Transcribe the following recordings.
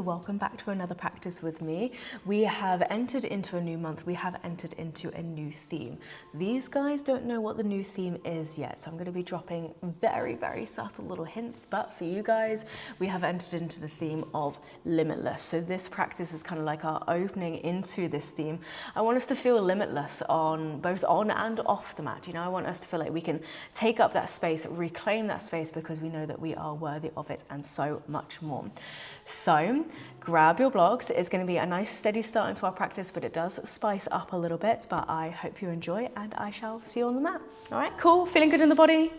welcome back to another practice with me. We have entered into a new month. We have entered into a new theme. These guys don't know what the new theme is yet, so I'm going to be dropping very, very subtle little hints, but for you guys, we have entered into the theme of limitless. So this practice is kind of like our opening into this theme. I want us to feel limitless on both on and off the mat. You know, I want us to feel like we can take up that space, reclaim that space, because we know that we are worthy of it and so much more. So grab your blocks. It's going to be a nice steady start into our practice, but it does spice up a little bit, but I hope you enjoy and I shall see you on the mat. All right, cool. Feeling good in the body?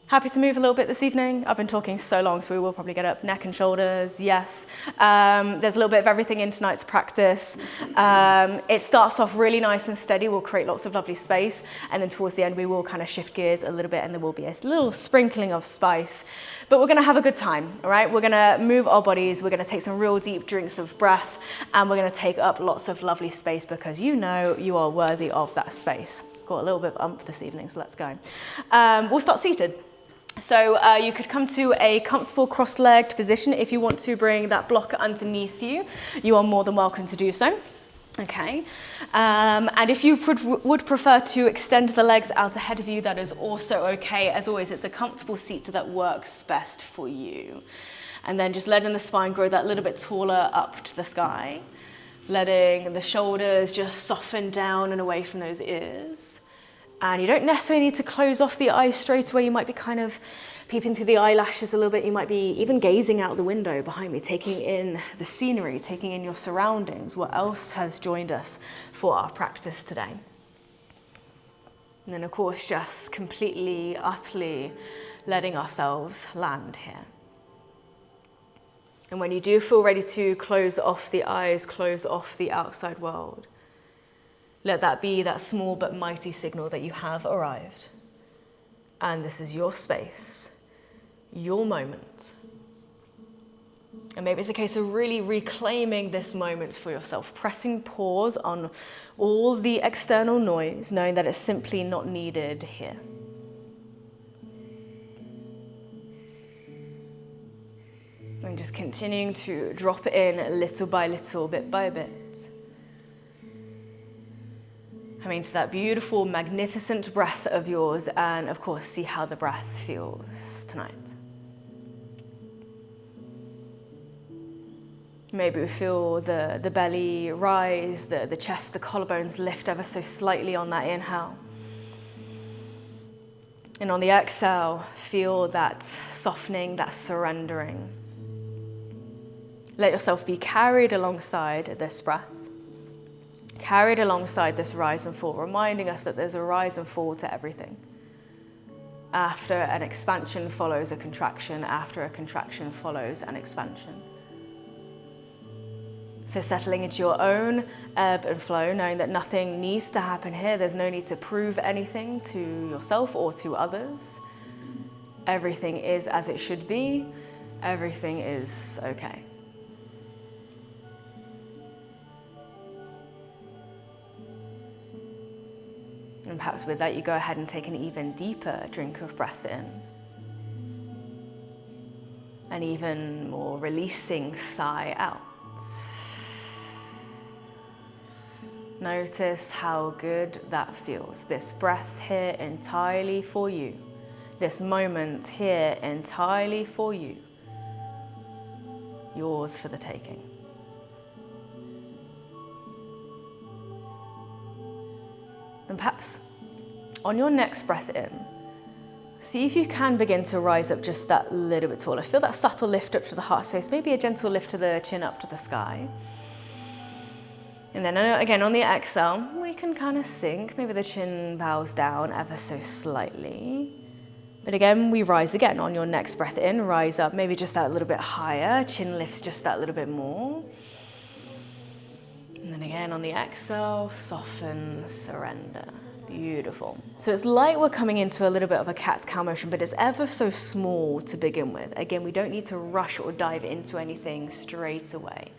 Happy to move a little bit this evening? I've been talking so long, so we will probably get up. Neck and shoulders, yes. There's a little bit of everything in tonight's practice. It starts off really nice and steady. We'll create lots of lovely space. And then towards the end, we will kind of shift gears a little bit, and there will be a little sprinkling of spice. But we're going to have a good time, all right? We're going to move our bodies. We're going to take some real deep drinks of breath, and we're going to take up lots of lovely space because you know you are worthy of that space. Got a little bit of umph this evening, so let's go. We'll start seated. So you could come to a comfortable cross-legged position. If you want to bring that block underneath you, you are more than welcome to do so. Okay, and if you would prefer to extend the legs out ahead of you, that is also okay. As always, it's a comfortable seat that works best for you. And then just letting the spine grow that little bit taller up to the sky, letting the shoulders just soften down and away from those ears. And you don't necessarily need to close off the eyes straight away. You might be kind of peeping through the eyelashes a little bit. You might be even gazing out the window behind me, taking in the scenery, taking in your surroundings, what else has joined us for our practice today. And then, of course, just completely, utterly letting ourselves land here. And when you do feel ready to close off the eyes, close off the outside world, let that be that small but mighty signal that you have arrived. And this is your space, your moment. And maybe it's a case of really reclaiming this moment for yourself, pressing pause on all the external noise, knowing that it's simply not needed here. And just continuing to drop in little by little, bit by bit. Coming to that beautiful, magnificent breath of yours, and of course, see how the breath feels tonight. Maybe we feel the belly rise, the chest, the collarbones lift ever so slightly on that inhale. And on the exhale, feel that softening, that surrendering. Let yourself be carried alongside this breath. Carried alongside this rise and fall, reminding us that there's a rise and fall to everything. After an expansion follows a contraction, after a contraction follows an expansion. So settling into your own ebb and flow, knowing that nothing needs to happen here. There's no need to prove anything to yourself or to others. Everything is as it should be. Everything is okay. And perhaps with that, you go ahead and take an even deeper drink of breath in. An even more releasing sigh out. Notice how good that feels. This breath here entirely for you. This moment here entirely for you. Yours for the taking. And perhaps on your next breath in, see if you can begin to rise up just that little bit taller. Feel that subtle lift up to the heart space, maybe a gentle lift to the chin up to the sky. And then again, on the exhale, we can kind of sink. Maybe the chin bows down ever so slightly. But again, we rise again. On your next breath in, rise up, maybe just that little bit higher. Chin lifts just that little bit more. And then again, on the exhale, soften, surrender. Beautiful. So it's like we're coming into a little bit of a cat-cow motion, but it's ever so small to begin with. Again, we don't need to rush or dive into anything straight away.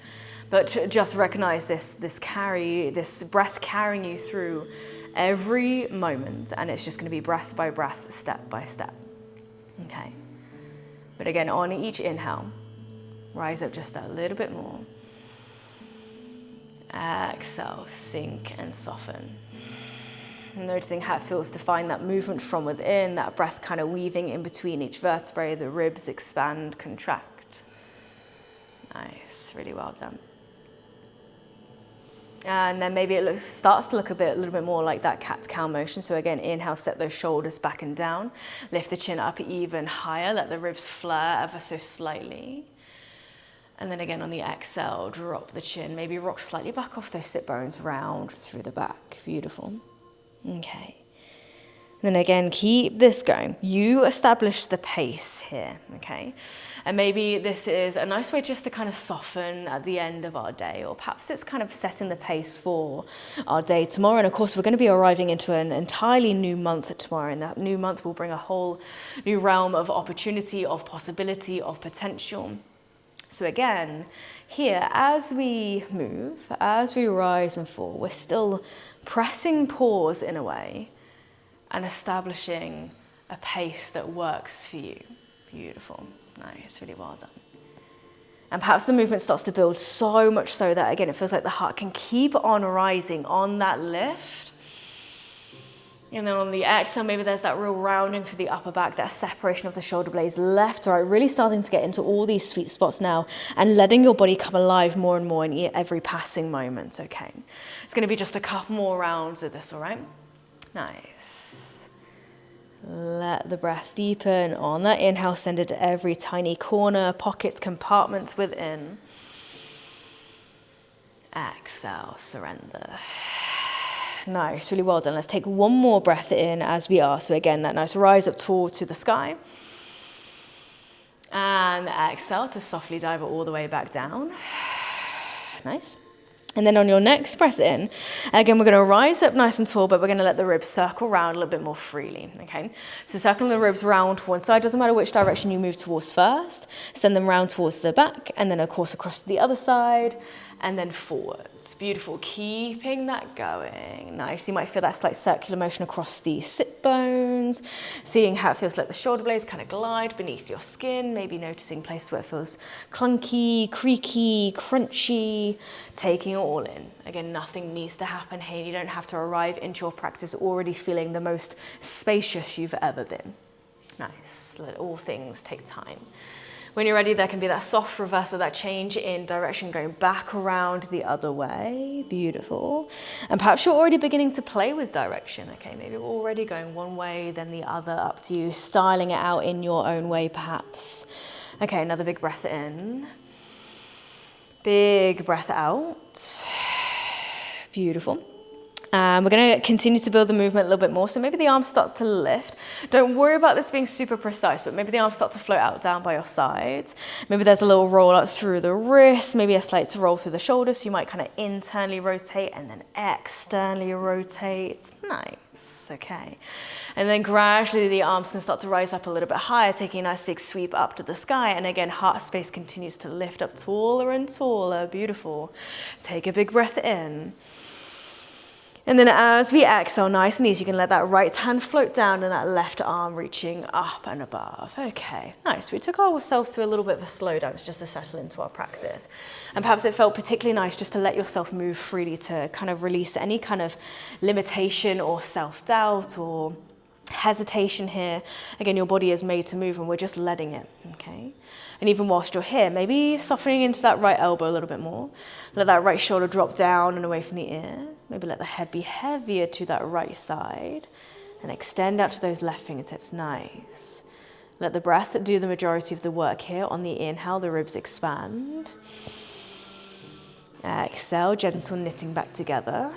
But just recognize this breath carrying you through every moment, and it's just going to be breath by breath, step by step. Okay. But again, on each inhale, Rise up just a little bit more. Exhale, sink and soften. Noticing how it feels to find that movement from within, that breath kind of weaving in between each vertebrae, the ribs expand, contract. Nice, really well done. And then maybe it starts to look a little bit more like that cat-cow motion. So again, inhale, set those shoulders back and down. Lift the chin up even higher, let the ribs flare ever so slightly. And then again on the exhale, drop the chin, maybe rock slightly back off those sit bones, round through the back. Beautiful. Okay. Then again, keep this going. You establish the pace here, okay? And maybe this is a nice way just to kind of soften at the end of our day, or perhaps it's kind of setting the pace for our day tomorrow. And of course, we're going to be arriving into an entirely new month tomorrow, and that new month will bring a whole new realm of opportunity, of possibility, of potential. So again, here, as we move, as we rise and fall, we're still pressing pause in a way and establishing a pace that works for you. Beautiful. Nice, really well done. And perhaps the movement starts to build so much so that, again, it feels like the heart can keep on rising on that lift. And then on the exhale, maybe there's that real rounding through the upper back, that separation of the shoulder blades left to right, really starting to get into all these sweet spots now and letting your body come alive more and more in every passing moment, okay? It's going to be just a couple more rounds of this, all right? Nice. Let the breath deepen. On that inhale, send it to every tiny corner, pockets, compartments within. Exhale, surrender. Nice, really well done. Let's take one more breath in as we are. So again, that nice rise up tall to the sky. And exhale to softly dive all the way back down. Nice. And then on your next breath in, again, we're going to rise up nice and tall, but we're going to let the ribs circle round a little bit more freely, okay? So circling the ribs round to one side, doesn't matter which direction you move towards first, send them round towards the back, and then of course across to the other side, and then forwards. Beautiful, keeping that going. Nice, you might feel that slight circular motion across the sit bones, seeing how it feels like the shoulder blades kind of glide beneath your skin, maybe noticing places where it feels clunky, creaky, crunchy, taking it all in. Again, nothing needs to happen here. You don't have to arrive into your practice already feeling the most spacious you've ever been. Nice, let all things take time. When you're ready, there can be that soft reversal, that change in direction, going back around the other way. Beautiful. And perhaps you're already beginning to play with direction, okay? Maybe we're already going one way, then the other, up to you, styling it out in your own way, perhaps. Okay, another big breath in. Big breath out. Beautiful. We're going to continue to build the movement a little bit more. So maybe the arms start to lift. Don't worry about this being super precise, but maybe the arms start to float out down by your sides. Maybe there's a little roll out through the wrists, maybe a slight roll through the shoulders. So you might kind of internally rotate and then externally rotate. Nice, okay. And then gradually the arms can start to rise up a little bit higher, taking a nice big sweep up to the sky. And again, heart space continues to lift up taller and taller. Beautiful. Take a big breath in. And then as we exhale, nice and easy, you can let that right hand float down and that left arm reaching up and above. Okay, nice. We took ourselves to a little bit of a slow dance just to settle into our practice. And perhaps it felt particularly nice just to let yourself move freely, to kind of release any kind of limitation or self-doubt or hesitation here. Again, your body is made to move and we're just letting it, okay? And even whilst you're here, maybe softening into that right elbow a little bit more. Let that right shoulder drop down and away from the ear. Maybe let the head be heavier to that right side. And extend out to those left fingertips. Nice. Let the breath do the majority of the work here. On the inhale, the ribs expand. Exhale, gentle knitting back together.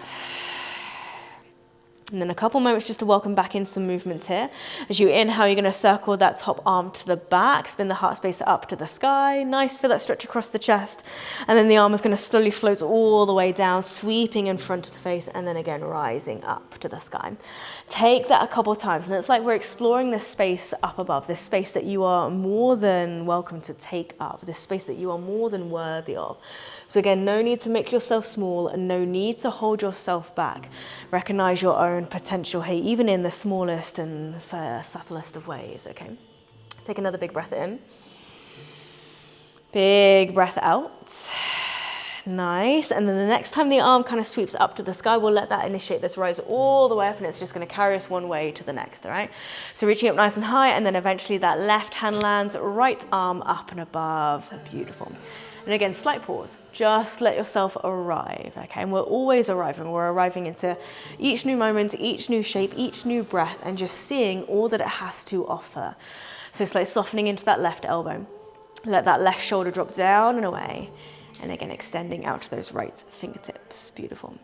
And then a couple moments just to welcome back in some movement here. As you inhale, you're going to circle that top arm to the back, spin the heart space up to the sky. Nice, feel that stretch across the chest. And then the arm is going to slowly float all the way down, sweeping in front of the face, and then again rising up to the sky. Take that a couple times, and it's like we're exploring this space up above, this space that you are more than welcome to take up, this space that you are more than worthy of. So again, no need to make yourself small and no need to hold yourself back. Recognize your own potential here, even in the smallest and subtlest of ways, okay? Take another big breath in. Big breath out. Nice. And then the next time the arm kind of sweeps up to the sky, we'll let that initiate this rise all the way up, and it's just going to carry us one way to the next, all right? So reaching up nice and high, and then eventually that left hand lands, right arm up and above. Beautiful. And again, slight pause. Just let yourself arrive, okay? And we're always arriving. We're arriving into each new moment, each new shape, each new breath, and just seeing all that it has to offer. So it's like softening into that left elbow. Let that left shoulder drop down and away. And again, extending out to those right fingertips. Beautiful.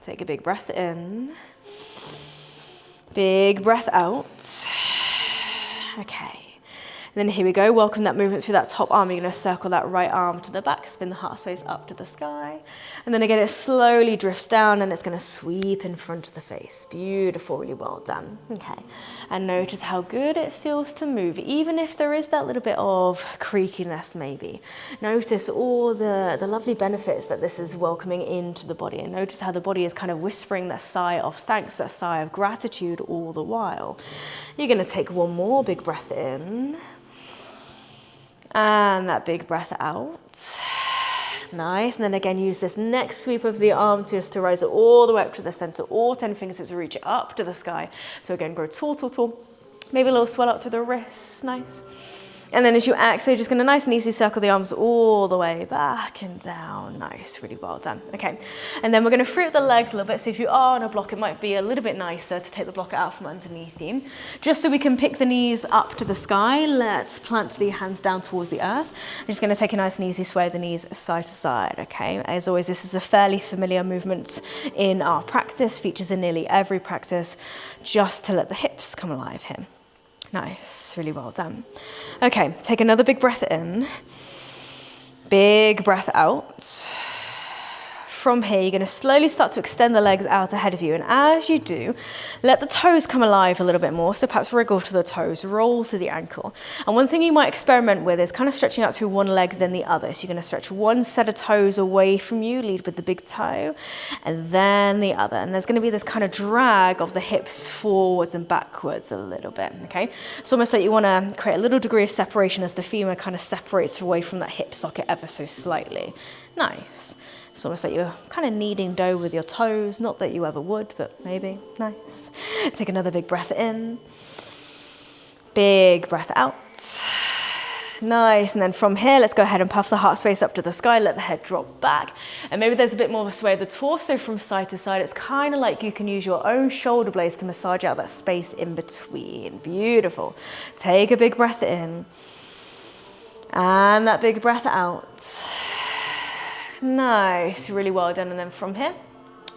Take a big breath in. Big breath out. Okay. And then here we go. Welcome that movement through that top arm. You're going to circle that right arm to the back, spin the heart space up to the sky. And then again, it slowly drifts down and it's going to sweep in front of the face. Beautiful, really well done. Okay. And notice how good it feels to move, even if there is that little bit of creakiness maybe. Notice all the lovely benefits that this is welcoming into the body. And notice how the body is kind of whispering that sigh of thanks, that sigh of gratitude all the while. You're going to take one more big breath in. And that big breath out. Nice. And then again, use this next sweep of the arm just to rise it all the way up to the center. All 10 fingers to reach it up to the sky. So again, grow tall, tall, tall. Maybe a little swell up through the wrists. Nice. And then as you exhale, you're just going to nice and easy circle the arms all the way back and down. Nice, really well done. Okay, and then we're going to free up the legs a little bit. So if you are on a block, it might be a little bit nicer to take the block out from underneath you. Just so we can pick the knees up to the sky, let's plant the hands down towards the earth. I'm just going to take a nice and easy sway of the knees side to side, okay? As always, this is a fairly familiar movement in our practice, features in nearly every practice, just to let the hips come alive here. Nice, really well done. Okay, take another big breath in. Big breath out. From here, you're going to slowly start to extend the legs out ahead of you. And as you do, let the toes come alive a little bit more. So perhaps wriggle to the toes, roll to the ankle. And one thing you might experiment with is kind of stretching out through one leg, then the other. So you're going to stretch one set of toes away from you, lead with the big toe, and then the other. And there's going to be this kind of drag of the hips forwards and backwards a little bit, okay? It's almost like you want to create a little degree of separation as the femur kind of separates away from that hip socket ever so slightly. Nice. It's almost like you're kind of kneading dough with your toes. Not that you ever would, but maybe. Nice. Take another big breath in. Big breath out. Nice. And then from here, let's go ahead and puff the heart space up to the sky. Let the head drop back. And maybe there's a bit more of a sway of the torso from side to side. It's kind of like you can use your own shoulder blades to massage out that space in between. Beautiful. Take a big breath in. And that big breath out. Nice, really well done. And then from here,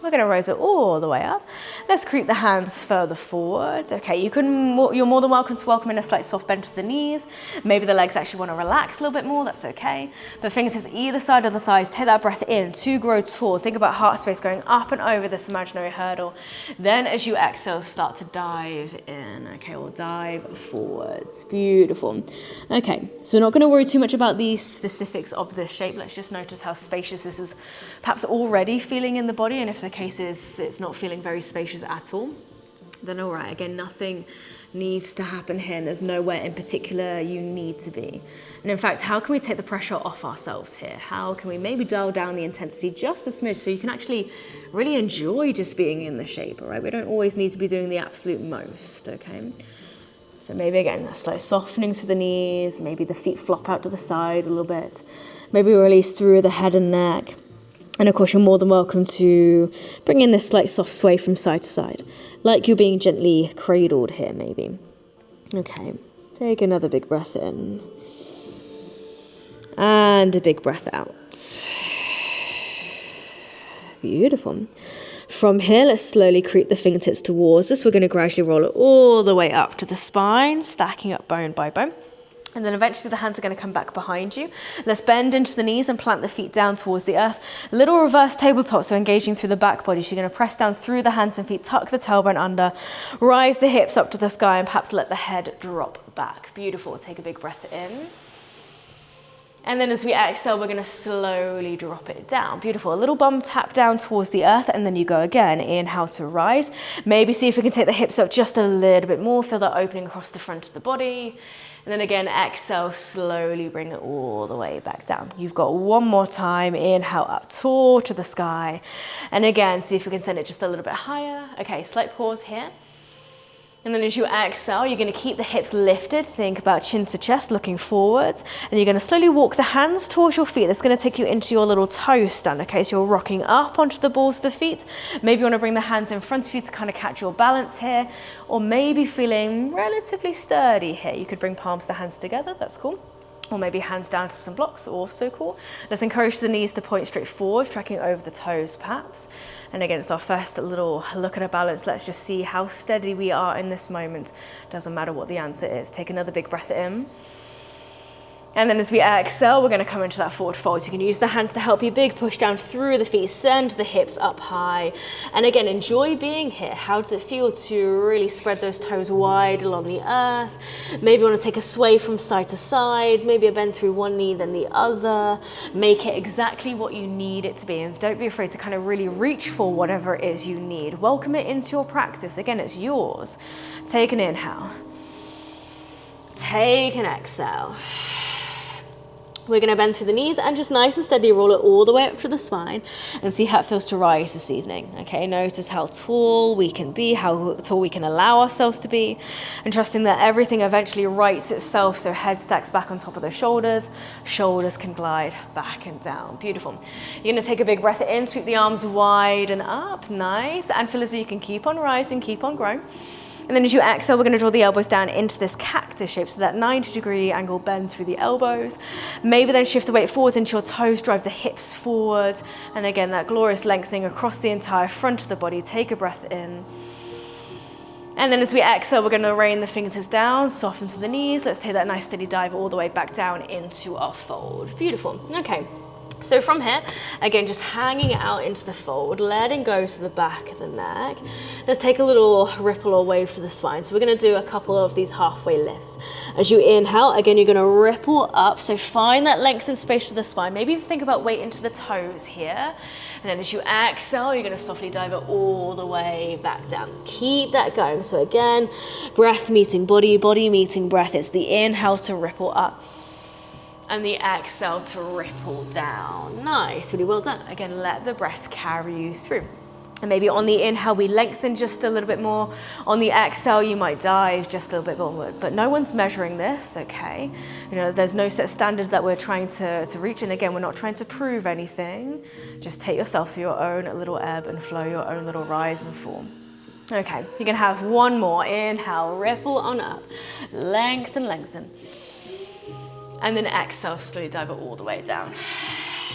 we're going to raise it all the way up. Let's creep the hands further forward. Okay, you're more than welcome to welcome in a slight soft bend to the knees. Maybe the legs actually want to relax a little bit more. That's okay. But fingertips either side of the thighs. Take that breath in to grow tall. Think about heart space going up and over this imaginary hurdle. Then as you exhale, start to dive in. Okay, or dive forwards. Beautiful. Okay, so we're not going to worry too much about the specifics of this shape. Let's just notice how spacious this is perhaps already feeling in the body. And if the case is it's not feeling very spacious at all, then all right, again, nothing needs to happen here, and there's nowhere in particular you need to be. And in fact, how can we take the pressure off ourselves here? How can we maybe dial down the intensity just a smidge so you can actually really enjoy just being in the shape, all right? We don't always need to be doing the absolute most, okay? So maybe again, a slight softening through the knees, maybe the feet flop out to the side a little bit, maybe release through the head and neck. And of course, you're more than welcome to bring in this slight soft sway from side to side, like you're being gently cradled here, maybe. Okay, take another big breath in. And a big breath out. Beautiful. From here, let's slowly creep the fingertips towards us. We're going to gradually roll it all the way up to the spine, stacking up bone by bone. And then eventually the hands are going to come back behind you. Let's bend into the knees and plant the feet down towards the earth. Little reverse tabletop, so engaging through the back body. So you're going to press down through the hands and feet, tuck the tailbone under, rise the hips up to the sky, and perhaps let the head drop back. Beautiful. Take a big breath in. And then as we exhale, we're gonna slowly drop it down. Beautiful, a little bum tap down towards the earth, and then you go again. Inhale to rise. Maybe see if we can take the hips up just a little bit more. Feel that opening across the front of the body. And then again, exhale, slowly bring it all the way back down. You've got one more time. Inhale up tall to the sky. And again, see if we can send it just a little bit higher. Okay, slight pause here. And then as you exhale, you're going to keep the hips lifted. Think about chin to chest, looking forwards. And you're going to slowly walk the hands towards your feet. That's going to take you into your little toe stand, okay? So you're rocking up onto the balls of the feet. Maybe you want to bring the hands in front of you to kind of catch your balance here. Or maybe feeling relatively sturdy here. You could bring palms to hands together. That's cool. Or maybe hands down to some blocks, also cool. Let's encourage the knees to point straight forward, tracking over the toes perhaps. And again, it's our first little look at our balance. Let's just see how steady we are in this moment. Doesn't matter what the answer is. Take another big breath in. And then as we exhale, we're going to come into that forward fold. So you can use the hands to help you. Big push down through the feet, send the hips up high. And again, enjoy being here. How does it feel to really spread those toes wide along the earth? Maybe you want to take a sway from side to side, maybe a bend through one knee, then the other. Make it exactly what you need it to be. And don't be afraid to kind of really reach for whatever it is you need. Welcome it into your practice. Again, it's yours. Take an inhale. Take an exhale. We're going to bend through the knees and just nice and steady roll it all the way up to the spine and see how it feels to rise this evening. Okay, notice how tall we can be, how tall we can allow ourselves to be, and trusting that everything eventually rights itself, so head stacks back on top of the shoulders, shoulders can glide back and down. Beautiful. You're going to take a big breath in, sweep the arms wide and up, nice, and feel as though you can keep on rising, keep on growing. And then as you exhale, we're going to draw the elbows down into this cactus shape, so that 90-degree angle bend through the elbows. Maybe then shift the weight forwards into your toes, drive the hips forwards. And again, that glorious lengthening across the entire front of the body. Take a breath in. And then as we exhale, we're going to rain the fingertips down, soften to the knees. Let's take that nice steady dive all the way back down into our fold. Beautiful. Okay. So from here, again, just hanging out into the fold, letting go to the back of the neck. Let's take a little ripple or wave to the spine. So we're going to do a couple of these halfway lifts. As you inhale, again, you're going to ripple up. So find that length and space to the spine. Maybe even think about weight into the toes here. And then as you exhale, you're going to softly dive it all the way back down. Keep that going. So again, breath meeting body, body meeting breath. It's the inhale to ripple up. And the exhale to ripple down. Nice, really well done. Again, let the breath carry you through. And maybe on the inhale, we lengthen just a little bit more. On the exhale, you might dive just a little bit more. But no one's measuring this, okay? You know, there's no set standard that we're trying to reach. And again, we're not trying to prove anything. Just take yourself through your own little ebb and flow, your own little rise and fall. Okay, you're gonna have one more. Inhale, ripple on up. Lengthen, lengthen. And then exhale, slowly dive it all the way down.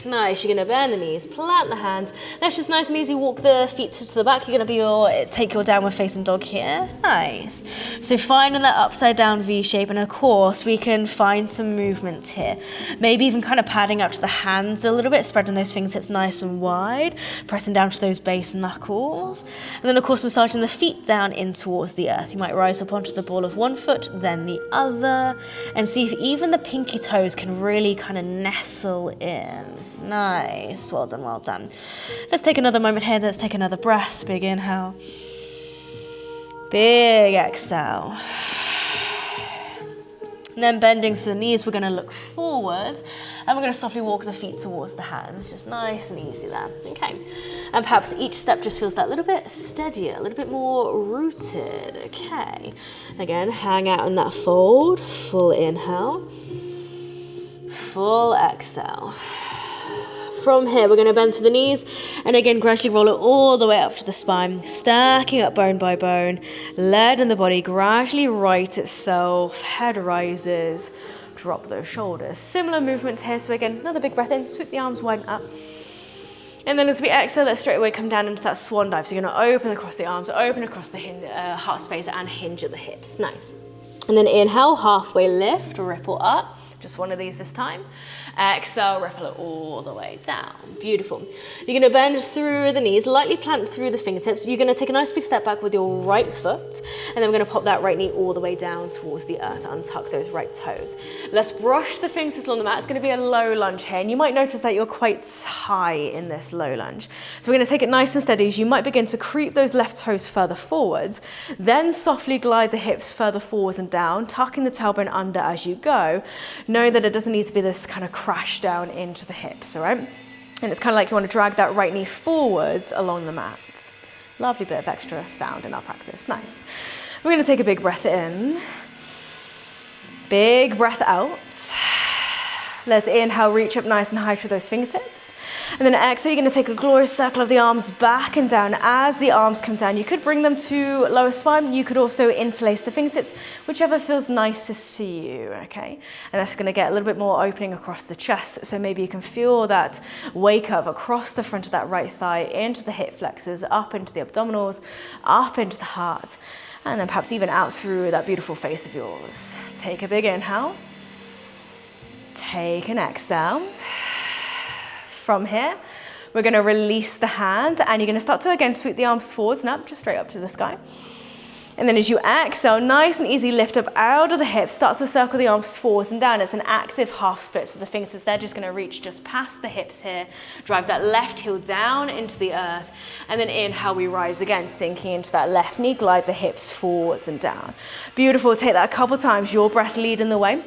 Nice, you're gonna bend the knees, plant the hands. Let's just nice and easy walk the feet to the back. You're gonna take your downward facing dog here. Nice. So finding that upside down V shape, and of course we can find some movement here. Maybe even kind of padding out to the hands a little bit, spreading those fingertips nice and wide, pressing down to those base knuckles. And then of course massaging the feet down in towards the earth. You might rise up onto the ball of one foot, then the other, and see if even the pinky toes can really kind of nestle in. Nice, well done, well done. Let's take another moment here. Let's take another breath. Big inhale, big exhale. And then bending to the knees, we're going to look forwards and we're going to softly walk the feet towards the hands. Just nice and easy there. Okay. And perhaps each step just feels that little bit steadier, a little bit more rooted. Okay. Again, hang out in that fold. Full inhale, full exhale. From here, we're going to bend through the knees and again, gradually roll it all the way up to the spine, stacking up bone by bone, letting the body gradually right itself, head rises, drop those shoulders. Similar movements here. So again, another big breath in, sweep the arms wide and up. And then as we exhale, let's straight away come down into that swan dive. So you're going to open across the arms, open across the heart space and hinge at the hips. Nice. And then inhale, halfway lift, ripple up. Just one of these this time. Exhale, ripple it all the way down. Beautiful. You're gonna bend through the knees, lightly plant through the fingertips. You're gonna take a nice big step back with your right foot, and then we're gonna pop that right knee all the way down towards the earth. Untuck those right toes. Let's brush the fingertips along the mat. It's gonna be a low lunge here, and you might notice that you're quite high in this low lunge. So we're gonna take it nice and steady as you might begin to creep those left toes further forwards, then softly glide the hips further forwards and down, tucking the tailbone under as you go, knowing that it doesn't need to be this kind of crash down into the hips, all right? And it's kind of like you want to drag that right knee forwards along the mat. Lovely bit of extra sound in our practice, nice. We're gonna take a big breath in, big breath out. Let's inhale, reach up nice and high through those fingertips. And then exhale, you're gonna take a glorious circle of the arms back and down. As the arms come down, you could bring them to lower spine. You could also interlace the fingertips, whichever feels nicest for you, okay? And that's gonna get a little bit more opening across the chest. So maybe you can feel that wake up across the front of that right thigh, into the hip flexors, up into the abdominals, up into the heart, and then perhaps even out through that beautiful face of yours. Take a big inhale. Take an exhale. From here, we're gonna release the hands and you're gonna start to again sweep the arms forwards and up, just straight up to the sky. And then as you exhale, nice and easy, lift up out of the hips, start to circle the arms forwards and down. It's an active half split, so the fingers, they're just gonna reach just past the hips here, drive that left heel down into the earth, and then inhale, we rise again, sinking into that left knee, glide the hips forwards and down. Beautiful, take that a couple times, your breath leading the way.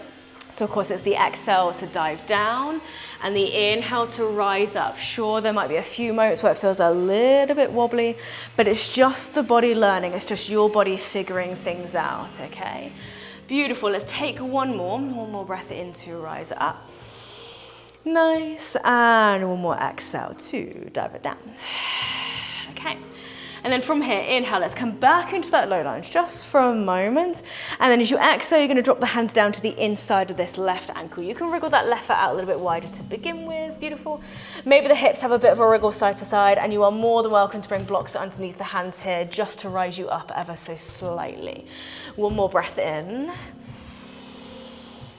So of course it's the exhale to dive down and the inhale to rise up. Sure, there might be a few moments where it feels a little bit wobbly, but it's just the body learning. It's just your body figuring things out, okay? Beautiful, let's take one more breath in to rise up. Nice, and one more exhale to dive it down. Okay. And then from here, inhale, let's come back into that low lunge just for a moment. And then as you exhale, you're gonna drop the hands down to the inside of this left ankle. You can wriggle that left foot out a little bit wider to begin with, beautiful. Maybe the hips have a bit of a wriggle side to side, and you are more than welcome to bring blocks underneath the hands here just to rise you up ever so slightly. One more breath in.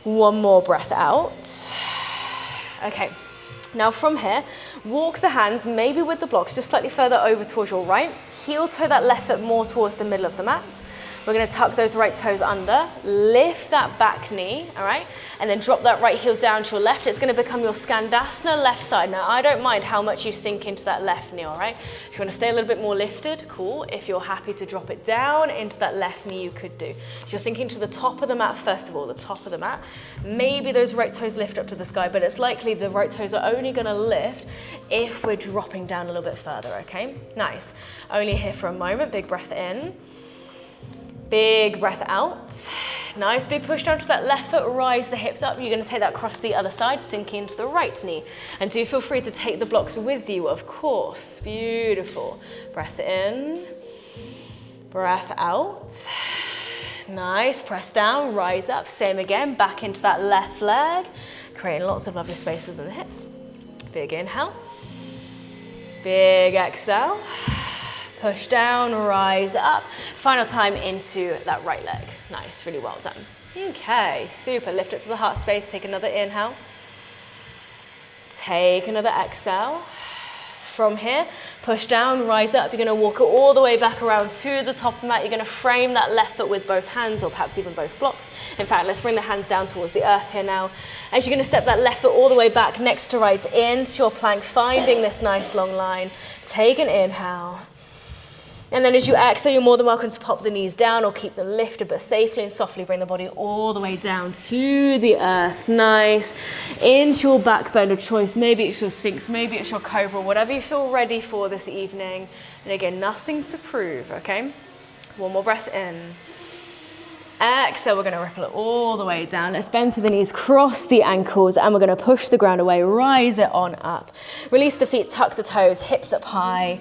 One more breath out. Okay. Now from here, walk the hands, maybe with the blocks, just slightly further over towards your right. Heel toe that left foot more towards the middle of the mat. We're gonna tuck those right toes under, lift that back knee, all right? And then drop that right heel down to your left. It's gonna become your Skandasana left side. Now, I don't mind how much you sink into that left knee, all right? If you wanna stay a little bit more lifted, cool. If you're happy to drop it down into that left knee, you could do. So you're sinking to the top of the mat first of all, the top of the mat. Maybe those right toes lift up to the sky, but it's likely the right toes are only gonna lift if we're dropping down a little bit further, okay? Nice. Only here for a moment, big breath in. Big breath out. Nice big push down to that left foot, rise the hips up. You're gonna take that across the other side, sinking into the right knee. And do feel free to take the blocks with you, of course. Beautiful. Breath in, breath out. Nice, press down, rise up. Same again, back into that left leg, creating lots of lovely space within the hips. Big inhale, big exhale. Push down, rise up. Final time into that right leg. Nice, really well done. Okay, super. Lift it to the heart space. Take another inhale. Take another exhale. From here, push down, rise up. You're gonna walk it all the way back around to the top of the mat. You're gonna frame that left foot with both hands or perhaps even both blocks. In fact, let's bring the hands down towards the earth here now. As you're gonna step that left foot all the way back next to right into your plank, finding this nice long line. Take an inhale. And then as you exhale, you're more than welcome to pop the knees down or keep them lifted, but safely and softly bring the body all the way down to the earth. Nice. Into your back bend of choice. Maybe it's your Sphinx, maybe it's your Cobra, whatever you feel ready for this evening. And again, nothing to prove, okay? One more breath in. Exhale, we're gonna ripple it all the way down. Let's bend to the knees, cross the ankles, and we're gonna push the ground away, rise it on up. Release the feet, tuck the toes, hips up high,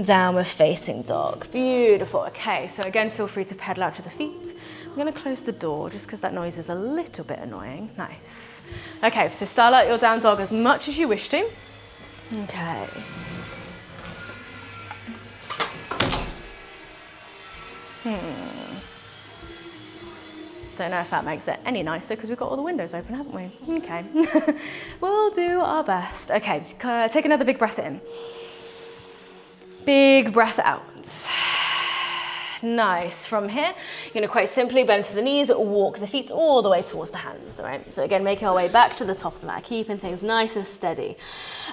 downward facing dog. Beautiful, okay, so again, feel free to pedal out to the feet. I'm gonna close the door just because that noise is a little bit annoying. Nice. Okay, so style out your down dog as much as you wish to. Okay. Don't know if that makes it any nicer because we've got all the windows open, haven't we? Okay, we'll do our best. Okay, take another big breath in. Big breath out. Nice. From here, you're going to quite simply bend to the knees, walk the feet all the way towards the hands, all right? So again, making our way back to the top of the mat, keeping things nice and steady.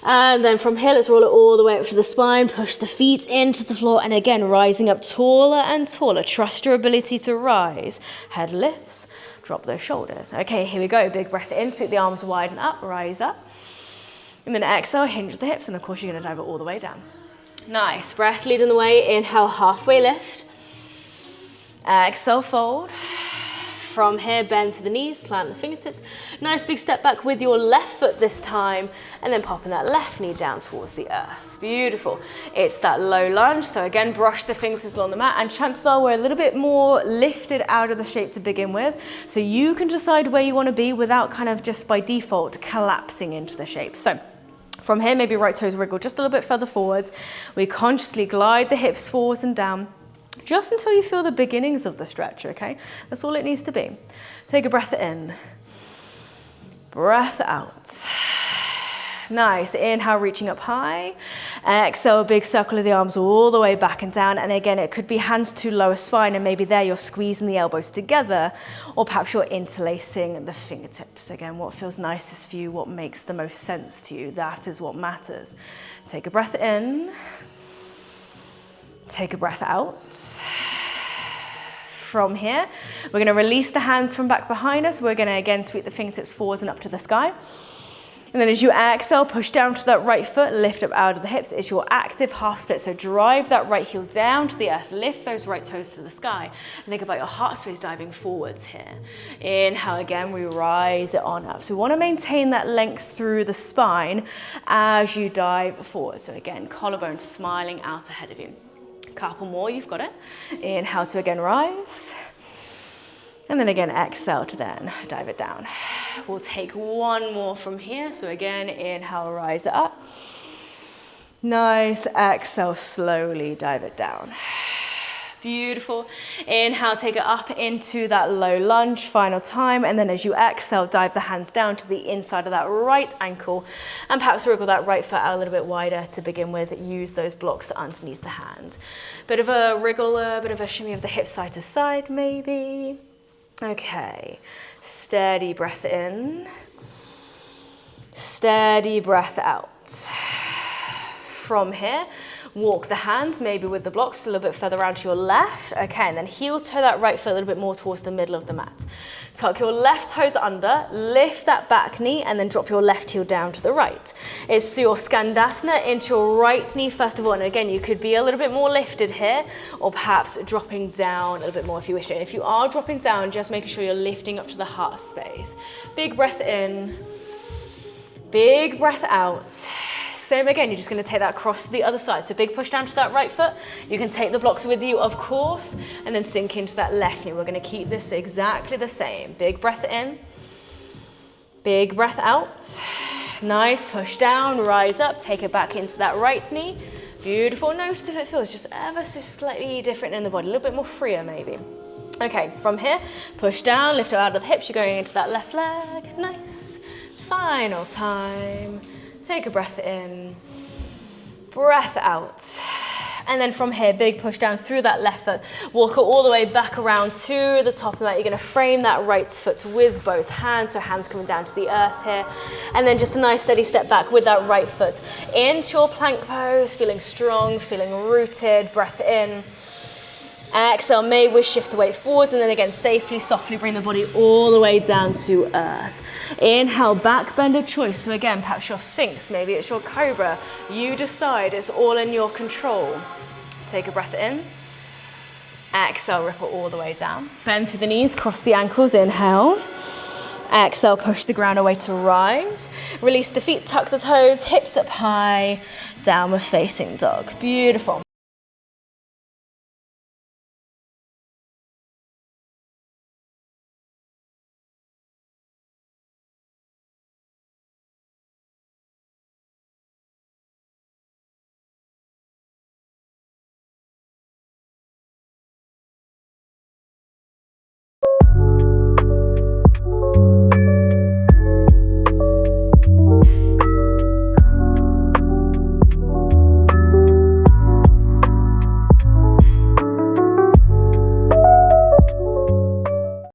And then from here, let's roll it all the way up to the spine, push the feet into the floor, and again, rising up taller and taller. Trust your ability to rise. Head lifts, drop those shoulders. Okay, here we go. Big breath in, sweep the arms wide and up, rise up. And then exhale, hinge the hips, and of course, you're going to dive it all the way down. Nice. Breath leading the way. Inhale, halfway lift. Exhale, fold. From here, bend to the knees, plant the fingertips. Nice big step back with your left foot this time, and then popping that left knee down towards the earth. Beautiful. It's that low lunge, so again, brush the fingers along the mat, and chances are we're a little bit more lifted out of the shape to begin with, so you can decide where you want to be without kind of just by default collapsing into the shape. So from here, maybe right toes wriggle just a little bit further forwards. We consciously glide the hips forwards and down, just until you feel the beginnings of the stretch, okay? That's all it needs to be. Take a breath in. Breath out. Nice. Inhale, reaching up high. Exhale, a big circle of the arms all the way back and down. And again, it could be hands to lower spine, and maybe there you're squeezing the elbows together, or perhaps you're interlacing the fingertips. Again, what feels nicest for you, what makes the most sense to you, that is what matters. Take a breath in. Take a breath out. From here, we're going to release the hands from back behind us. We're going to again sweep the fingertips forwards and up to the sky. And then as you exhale, push down to that right foot, lift up out of the hips. It's your active half split. So drive that right heel down to the earth, lift those right toes to the sky. And think about your heart space diving forwards here. Inhale again, we rise it on up. So we want to maintain that length through the spine as you dive forward. So again, collarbone smiling out ahead of you. Couple more, you've got it. Inhale to again rise. And then again, exhale to then dive it down. We'll take one more from here. So again, inhale, rise it up. Nice, exhale, slowly dive it down. Beautiful. Inhale, take it up into that low lunge, final time. And then as you exhale, dive the hands down to the inside of that right ankle, and perhaps wriggle that right foot out a little bit wider to begin with. Use those blocks underneath the hands. Bit of a wriggle, a bit of a shimmy of the hips side to side, maybe. Okay, steady breath in. Steady breath out. From here, walk the hands, maybe with the blocks a little bit further around to your left. Okay, and then heel toe that right foot a little bit more towards the middle of the mat. Tuck your left toes under, lift that back knee, and then drop your left heel down to the right. It's your Skandasana into your right knee first of all. And again, you could be a little bit more lifted here, or perhaps dropping down a little bit more if you wish to. And if you are dropping down, just making sure you're lifting up to the heart space. Big breath in, big breath out. Same again, you're just going to take that across to the other side. So big push down to that right foot. You can take the blocks with you, of course, and then sink into that left knee. We're going to keep this exactly the same. Big breath in, big breath out. Nice, push down, rise up, take it back into that right knee. Beautiful. Notice if it feels just ever so slightly different in the body, a little bit more freer maybe. Okay, from here, push down, lift it out of the hips. You're going into that left leg. Nice. Final time. Take a breath in, breath out. And then from here, big push down through that left foot. Walk it all the way back around to the top of the mat. You're going to frame that right foot with both hands, so hands coming down to the earth here. And then just a nice steady step back with that right foot into your plank pose, feeling strong, feeling rooted. Breath in. Exhale, may we shift the weight forwards, and then again, safely, softly bring the body all the way down to earth. Inhale, back bend of choice. So again, perhaps your Sphinx, maybe it's your Cobra. You decide, it's all in your control. Take a breath in. Exhale, ripple all the way down. Bend through the knees, cross the ankles, inhale. Exhale, push the ground away to rise. Release the feet, tuck the toes, hips up high, downward facing dog. Beautiful.